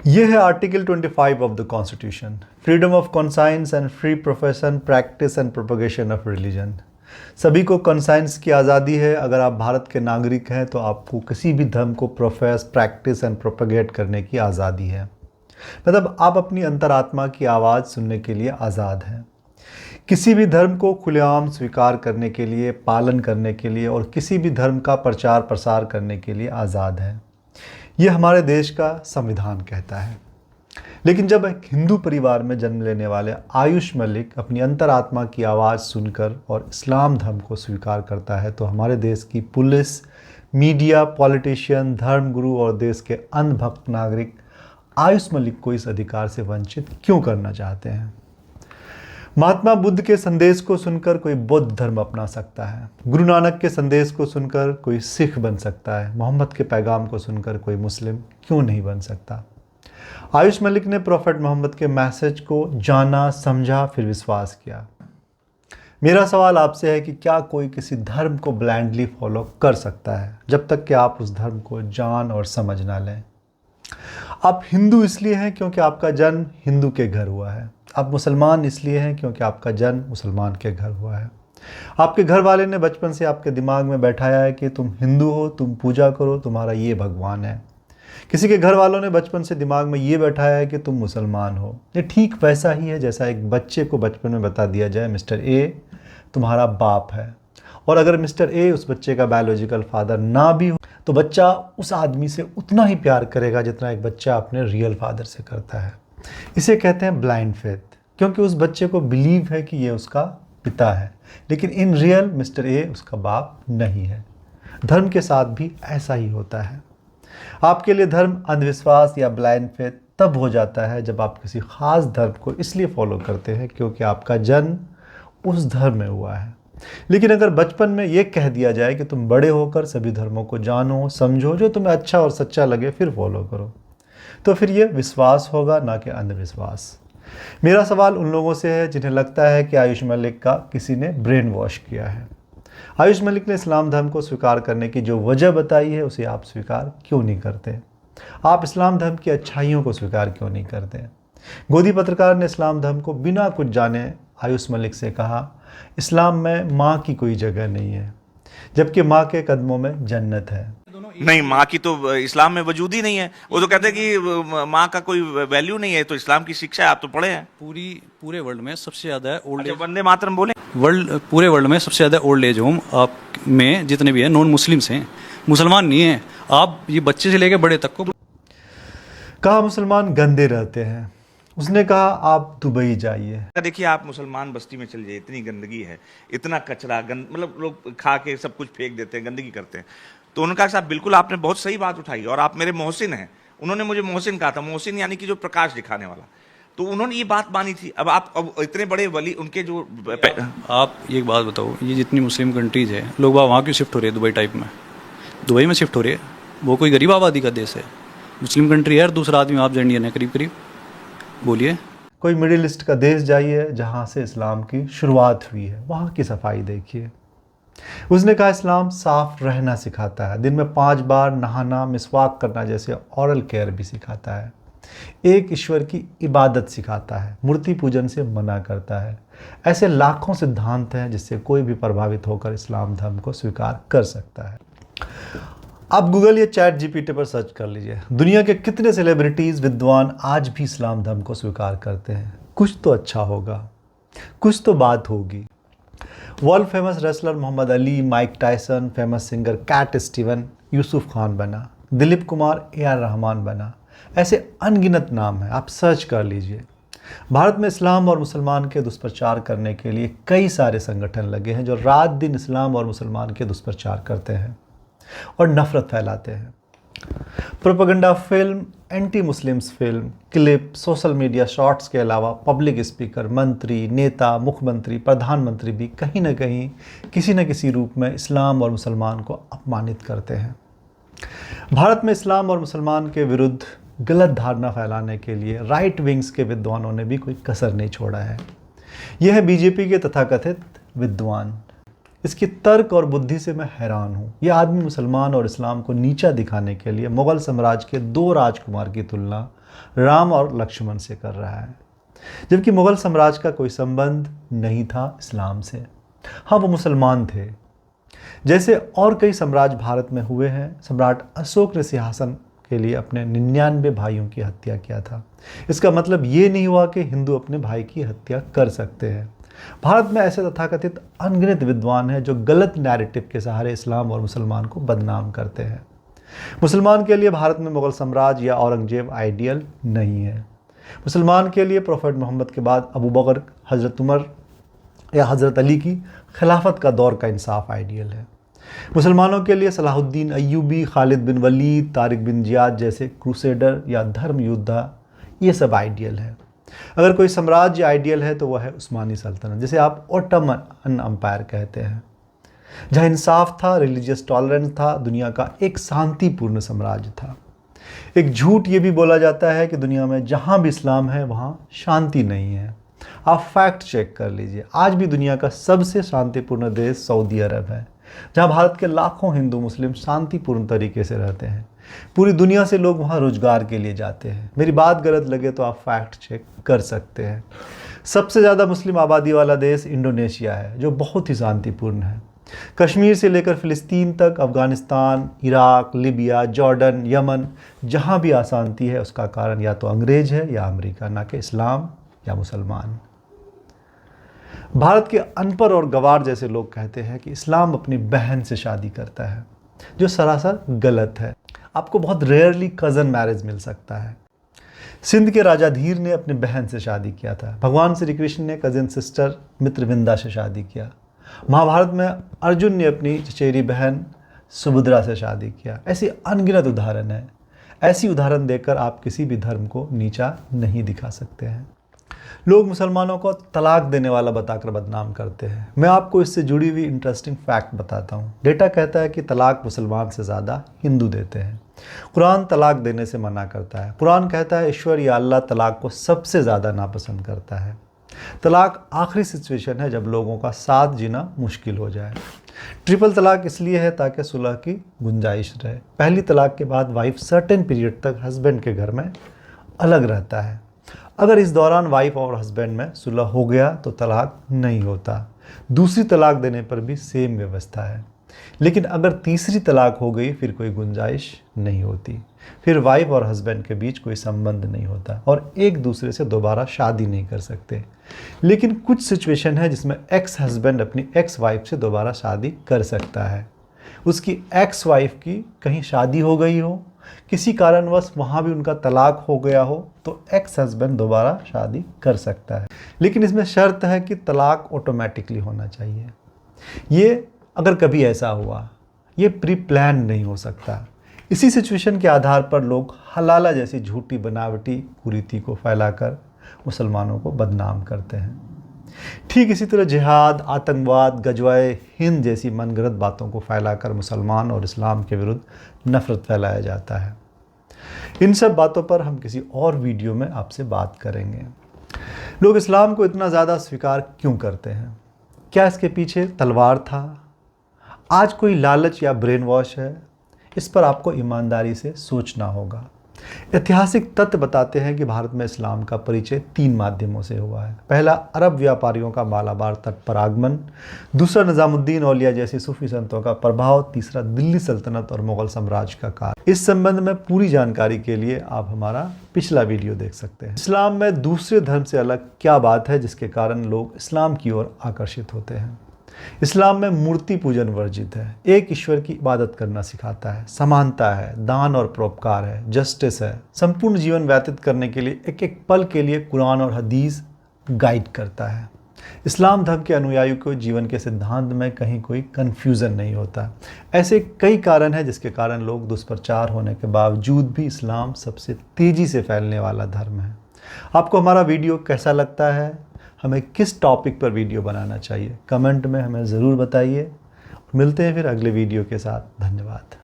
ये है article 25 of the constitution, freedom of conscience and free profession, practice and propagation of religion. सभी को conscience की आज़ादी है। अगर आप भारत के नागरिक हैं तो आपको किसी भी धर्म को प्रोफेस, प्रैक्टिस एंड प्रोपगेट करने की आज़ादी है। मतलब आप अपनी अंतरात्मा की आवाज़ सुनने के लिए आज़ाद हैं। किसी भी धर्म को खुलेआम स्वीकार करने के लिए, पालन करने के लिए और किसी भी धर्म का प्रचार प्रसार करने के लिए आज़ाद है। ये हमारे देश का संविधान कहता है। लेकिन जब एक हिंदू परिवार में जन्म लेने वाले आयुष मलिक अपनी अंतरात्मा की आवाज़ सुनकर और इस्लाम धर्म को स्वीकार करता है तो हमारे देश की पुलिस, मीडिया, पॉलिटिशियन, धर्मगुरु और देश के अंधभक्त नागरिक आयुष मलिक को इस अधिकार से वंचित क्यों करना चाहते हैं। महात्मा बुद्ध के संदेश को सुनकर कोई बौद्ध धर्म अपना सकता है, गुरु नानक के संदेश को सुनकर कोई सिख बन सकता है, मोहम्मद के पैगाम को सुनकर कोई मुस्लिम क्यों नहीं बन सकता। आयुष मलिक ने प्रॉफेट मोहम्मद के मैसेज को जाना, समझा, फिर विश्वास किया। मेरा सवाल आपसे है कि क्या कोई किसी धर्म को ब्लाइंडली फॉलो कर सकता है जब तक कि आप उस धर्म को जान और समझ ना लें। आप हिंदू इसलिए हैं क्योंकि आपका जन्म हिंदू के घर हुआ है। आप मुसलमान इसलिए हैं क्योंकि आपका जन्म मुसलमान के घर हुआ है। आपके घर वाले ने बचपन से आपके दिमाग में बैठाया है कि तुम हिंदू हो, तुम पूजा करो, तुम्हारा ये भगवान है। किसी के घर वालों ने बचपन से दिमाग में ये बैठाया है कि तुम मुसलमान हो। ये ठीक वैसा ही है जैसा एक बच्चे को बचपन में बता दिया जाए मिस्टर ए तुम्हारा बाप है, और अगर मिस्टर ए उस बच्चे का बायोलॉजिकल फादर ना भी हो तो बच्चा उस आदमी से उतना ही प्यार करेगा जितना एक बच्चा अपने रियल फादर से करता है। इसे कहते हैं ब्लाइंड फेथ, क्योंकि उस बच्चे को बिलीव है कि ये उसका पिता है, लेकिन इन रियल मिस्टर ए उसका बाप नहीं है। धर्म के साथ भी ऐसा ही होता है। आपके लिए धर्म अंधविश्वास या ब्लाइंड फेथ तब हो जाता है जब आप किसी खास धर्म को इसलिए फॉलो करते हैं क्योंकि आपका जन्म उस धर्म में हुआ है। लेकिन अगर बचपन में ये कह दिया जाए कि तुम बड़े होकर सभी धर्मों को जानो, समझो, जो तुम्हें अच्छा और सच्चा लगे फिर फॉलो करो, तो फिर ये विश्वास होगा, ना कि अंधविश्वास। मेरा सवाल उन लोगों से है जिन्हें लगता है कि आयुष मलिक का किसी ने ब्रेन वॉश किया है। आयुष मलिक ने इस्लाम धर्म को स्वीकार करने की जो वजह बताई है उसे आप स्वीकार क्यों नहीं करते। आप इस्लाम धर्म की अच्छाइयों को स्वीकार क्यों नहीं करते। गोदी पत्रकार ने इस्लाम धर्म को बिना कुछ जाने आयुष मलिक से कहा, इस्लाम में माँ की कोई जगह नहीं है, जबकि माँ के कदमों में जन्नत है। नहीं, माँ की तो इस्लाम में वजूद ही नहीं है। वो तो कहते हैं कि माँ का कोई वैल्यू नहीं है, तो इस्लाम की शिक्षा है, आप तो पढ़े हैं। पूरे वर्ल्ड में सबसे ज्यादा ओल्ड एज, वंदे मातरम बोले। पूरे वर्ल्ड में सबसे ज्यादा ओल्ड एज होम आप में जितने भी हैं नॉन मुस्लिम्स हैं, मुसलमान नहीं हैं। आप ये बच्चे से लेकर बड़े तक को कहा मुसलमान गंदे रहते हैं। उसने कहा आप दुबई जाइए। देखिए, आप मुसलमान बस्ती में चल जाइए, इतनी गंदगी है, इतना कचरा, मतलब लोग खा के सब कुछ फेंक देते हैं, गंदगी करते हैं। तो उनका साहब बिल्कुल आपने बहुत सही बात उठाई, और आप मेरे मोहसिन हैं। उन्होंने मुझे मोहसिन कहा था, मोहसिन यानी कि जो प्रकाश दिखाने वाला। तो उन्होंने ये बात मानी थी। अब इतने बड़े वली उनके जो आप एक बात बताओ, ये जितनी मुस्लिम कंट्रीज है, लोग वहाँ क्यों शिफ्ट हो रहे हैं दुबई टाइप में? दुबई में शिफ्ट हो रहे हैं, वो कोई गरीब आबादी का देश है, मुस्लिम कंट्री है। और दूसरा आदमी आप इंडियन है करीब करीब, बोलिए। कोई मिडिल ईस्ट का देश जाइए जहाँ से इस्लाम की शुरुआत हुई है, वहाँ की सफाई देखिए। उसने कहा इस्लाम साफ रहना सिखाता है, दिन में 5 बार नहाना, मिसवाक करना जैसे ऑरल केयर भी सिखाता है, एक ईश्वर की इबादत सिखाता है, मूर्ति पूजन से मना करता है। ऐसे लाखों सिद्धांत हैं जिससे कोई भी प्रभावित होकर इस्लाम धर्म को स्वीकार कर सकता है। आप गूगल या चैट जीपीटी पर सर्च कर लीजिए, दुनिया के कितने सेलिब्रिटीज़, विद्वान आज भी इस्लाम धर्म को स्वीकार करते हैं। कुछ तो अच्छा होगा, कुछ तो बात होगी। World famous wrestler Muhammad Ali, Mike Tyson, famous singer Cat Steven, Yusuf Khan बना, दिलीप कुमार AR रहमान बना, ऐसे अनगिनत नाम हैं, आप सर्च कर लीजिए। भारत में इस्लाम और मुसलमान के दुष्प्रचार करने के लिए कई सारे संगठन लगे हैं जो रात दिन इस्लाम और मुसलमान के दुष्प्रचार करते हैं और नफरत फैलाते हैं। Propaganda film, anti Muslims film, clip, social media shorts के अलावा पब्लिक स्पीकर, मंत्री, नेता, मुख्यमंत्री, प्रधानमंत्री भी कहीं ना कहीं किसी न किसी रूप में इस्लाम और मुसलमान को अपमानित करते हैं। भारत में इस्लाम और मुसलमान के विरुद्ध गलत धारणा फैलाने के लिए राइट विंग्स के विद्वानों ने भी कोई कसर नहीं छोड़ा है। यह है बीजेपी के तथाकथित विद्वान। इसकी तर्क और बुद्धि से मैं हैरान हूँ। यह आदमी मुसलमान और इस्लाम को नीचा दिखाने के लिए मुग़ल साम्राज्य के 2 राजकुमार की तुलना राम और लक्ष्मण से कर रहा है, जबकि मुग़ल साम्राज्य का कोई संबंध नहीं था इस्लाम से। हाँ, वो मुसलमान थे। जैसे और कई साम्राज्य भारत में हुए हैं, सम्राट अशोक ने सिंहासन के लिए अपने 99 भाइयों की हत्या किया था। इसका मतलब ये नहीं हुआ कि हिंदू अपने भाई की हत्या कर सकते हैं। भारत में ऐसे तथाकथित अनगिनत विद्वान हैं जो गलत नैरेटिव के सहारे इस्लाम और मुसलमान को बदनाम करते हैं। मुसलमान के लिए भारत में मुग़ल साम्राज्य या औरंगजेब आइडियल नहीं है। मुसलमान के लिए प्रोफेट मोहम्मद के बाद अबू बकर, हज़रत उमर या हज़रत अली की खिलाफत का दौर का इंसाफ आइडियल है। मुसलमानों के लिए सलाहुद्दीन अय्यूबी, खालिद बिन वलीद, तारिक बिन जियाद जैसे क्रूसेडर या धर्म योद्धा, ये सब आइडियल है। अगर कोई साम्राज्य आइडियल है तो वह है उस्मानी सल्तनत, जिसे आप ओटोमन अम्पायर कहते हैं, जहाँ इंसाफ था, रिलीजियस टॉलरेंस था, दुनिया का एक शांतिपूर्ण साम्राज्य था। एक झूठ ये भी बोला जाता है कि दुनिया में जहाँ भी इस्लाम है वहाँ शांति नहीं है। आप फैक्ट चेक कर लीजिए, आज भी दुनिया का सबसे शांतिपूर्ण देश सऊदी अरब है, जहाँ भारत के लाखों हिंदू मुस्लिम शांतिपूर्ण तरीके से रहते हैं। पूरी दुनिया से लोग वहाँ रोजगार के लिए जाते हैं। मेरी बात गलत लगे तो आप फैक्ट चेक कर सकते हैं। सबसे ज़्यादा मुस्लिम आबादी वाला देश इंडोनेशिया है, जो बहुत ही शांतिपूर्ण है। कश्मीर से लेकर फ़िलिस्तीन तक, Afghanistan, Iraq, Libya, Jordan, Yemen, जहाँ भी अशांति है उसका कारण या तो अंग्रेज़ है या अमेरिका, ना कि इस्लाम या मुसलमान। भारत के अनपढ़ और गवार जैसे लोग कहते हैं कि इस्लाम अपनी बहन से शादी करता है, जो सरासर गलत है। आपको बहुत रेयरली कज़न मैरिज मिल सकता है। सिंध के राजा धीर ने अपनी बहन से शादी किया था। भगवान श्री कृष्ण ने कज़न सिस्टर मित्रविंदा से शादी किया। महाभारत में अर्जुन ने अपनी चचेरी बहन सुभद्रा से शादी किया। ऐसी अनगिनत उदाहरण है। ऐसी उदाहरण देकर आप किसी भी धर्म को नीचा नहीं दिखा सकते हैं। लोग मुसलमानों को तलाक देने वाला बताकर बदनाम करते हैं। मैं आपको इससे जुड़ी हुई इंटरेस्टिंग फैक्ट बताता हूँ। डेटा कहता है कि तलाक मुसलमान से ज़्यादा हिंदू देते हैं। कुरान तलाक देने से मना करता है। कुरान कहता है ईश्वर या अल्लाह तलाक को सबसे ज़्यादा नापसंद करता है। तलाक आखिरी सिचुएशन है जब लोगों का साथ जीना मुश्किल हो जाए। ट्रिपल तलाक इसलिए है ताकि सुलह की गुंजाइश रहे। पहली तलाक के बाद वाइफ सर्टेन पीरियड तक हस्बैंड के घर में अलग रहता है। अगर इस दौरान वाइफ और हस्बैंड में सुलह हो गया तो तलाक नहीं होता। दूसरी तलाक देने पर भी सेम व्यवस्था है। लेकिन अगर तीसरी तलाक हो गई फिर कोई गुंजाइश नहीं होती। फिर वाइफ और हस्बैंड के बीच कोई संबंध नहीं होता और एक दूसरे से दोबारा शादी नहीं कर सकते। लेकिन कुछ सिचुएशन है जिसमें एक्स हस्बैंड अपनी एक्स वाइफ से दोबारा शादी कर सकता है। उसकी एक्स वाइफ की कहीं शादी हो गई हो, किसी कारणवश वहाँ भी उनका तलाक हो गया हो, तो एक्स हस्बैंड दोबारा शादी कर सकता है। लेकिन इसमें शर्त है कि तलाक ऑटोमेटिकली होना चाहिए। ये अगर कभी ऐसा हुआ, ये प्री प्लान नहीं हो सकता। इसी सिचुएशन के आधार पर लोग हलाला जैसी झूठी बनावटी कुरीति को फैलाकर मुसलमानों को बदनाम करते हैं। ठीक इसी तरह जिहाद, आतंकवाद, गजवाए हिंद जैसी मनगढ़ंत बातों को फैलाकर मुसलमान और इस्लाम के विरुद्ध नफरत फैलाया जाता है। इन सब बातों पर हम किसी और वीडियो में आपसे बात करेंगे। लोग इस्लाम को इतना ज़्यादा स्वीकार क्यों करते हैं? क्या इसके पीछे तलवार था? आज कोई लालच या ब्रेन वॉश है? इस पर आपको ईमानदारी से सोचना होगा। ऐतिहासिक तथ्य बताते हैं कि भारत में इस्लाम का परिचय 3 माध्यमों से हुआ है। पहला, अरब व्यापारियों का मालाबार तट पर आगमन। दूसरा, निजामुद्दीन औलिया जैसे सूफी संतों का प्रभाव। तीसरा, दिल्ली सल्तनत और मुगल साम्राज्य का काल। इस संबंध में पूरी जानकारी के लिए आप हमारा पिछला वीडियो देख सकते हैं। इस्लाम में दूसरे धर्म से अलग क्या बात है जिसके कारण लोग इस्लाम की ओर आकर्षित होते हैं? इस्लाम में मूर्ति पूजन वर्जित है। एक ईश्वर की इबादत करना सिखाता है। समानता है, दान और परोपकार है, जस्टिस है। संपूर्ण जीवन व्यतीत करने के लिए एक एक पल के लिए कुरान और हदीस गाइड करता है। इस्लाम धर्म के अनुयायियों को जीवन के सिद्धांत में कहीं कोई कन्फ्यूज़न नहीं होता। ऐसे कई कारण हैं जिसके कारण लोग दुष्प्रचार होने के बावजूद भी इस्लाम सबसे तेज़ी से फैलने वाला धर्म है। आपको हमारा वीडियो कैसा लगता है? हमें किस टॉपिक पर वीडियो बनाना चाहिए? कमेंट में हमें ज़रूर बताइए। मिलते हैं फिर अगले वीडियो के साथ। धन्यवाद।